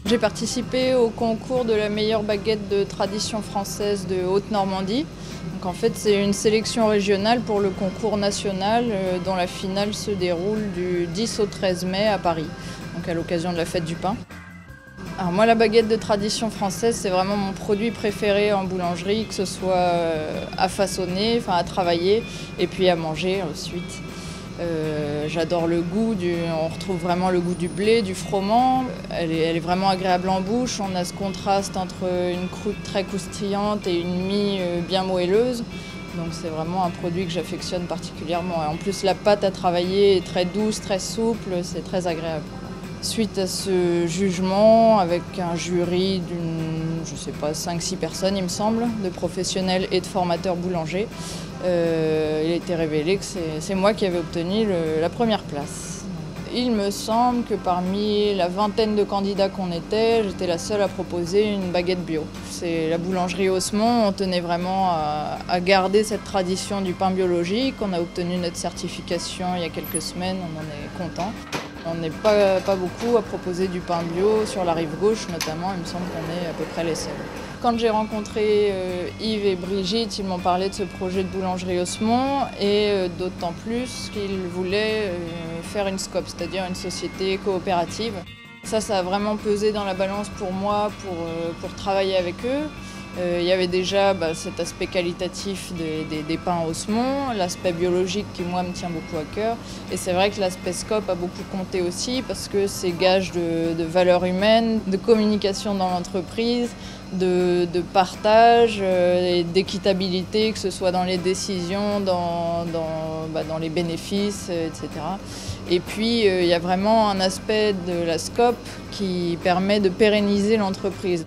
J'ai participé au concours de la meilleure baguette de tradition française de Haute-Normandie. Donc en fait, c'est une sélection régionale pour le concours national dont la finale se déroule du 10 au 13 mai à Paris, donc à l'occasion de la fête du pain. Alors moi, la baguette de tradition française, c'est vraiment mon produit préféré en boulangerie, que ce soit à façonner, enfin à travailler, et puis à manger ensuite. J'adore le goût, on retrouve vraiment le goût du blé, du froment. Elle est vraiment agréable en bouche. On a ce contraste entre une croûte très croustillante et une mie bien moelleuse. Donc c'est vraiment un produit que j'affectionne particulièrement. Et en plus, la pâte à travailler est très douce, très souple, c'est très agréable. Suite à ce jugement, avec un jury d'une, je sais pas, 5-6 personnes, il me semble, de professionnels et de formateurs boulangers, il a été révélé que c'est moi qui avais obtenu la première place. Il me semble que parmi la vingtaine de candidats qu'on était, j'étais la seule à proposer une baguette bio. C'est la boulangerie Haussmann, on tenait vraiment à garder cette tradition du pain biologique. On a obtenu notre certification il y a quelques semaines, on en est content. On n'est pas beaucoup à proposer du pain bio sur la rive gauche notamment, il me semble qu'on est à peu près les seuls. Quand j'ai rencontré Yves et Brigitte, ils m'ont parlé de ce projet de boulangerie Haussmann et d'autant plus qu'ils voulaient faire une SCOP, c'est-à-dire une société coopérative. Ça a vraiment pesé dans la balance pour moi pour travailler avec eux. Il y avait déjà cet aspect qualitatif des pains Haussmann, l'aspect biologique qui moi me tient beaucoup à cœur. Et c'est vrai que l'aspect SCOP a beaucoup compté aussi parce que c'est gage de valeurs humaines, de communication dans l'entreprise, de partage et d'équitabilité, que ce soit dans les décisions, dans les bénéfices, etc. Et puis il y a vraiment un aspect de la SCOP qui permet de pérenniser l'entreprise.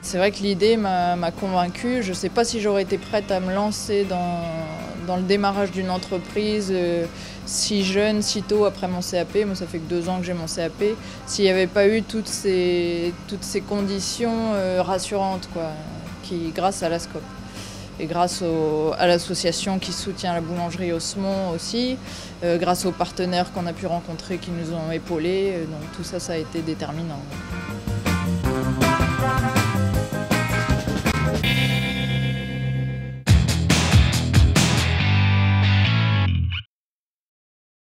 C'est vrai que l'idée m'a convaincue. Je ne sais pas si j'aurais été prête à me lancer dans le démarrage d'une entreprise si jeune, si tôt après mon CAP. Moi, ça fait que 2 ans que j'ai mon CAP. S'il n'y avait pas eu toutes ces conditions rassurantes, grâce à la SCOP. Et grâce à l'association qui soutient la boulangerie Haussmann aussi, grâce aux partenaires qu'on a pu rencontrer qui nous ont épaulés. Donc tout ça, ça a été déterminant.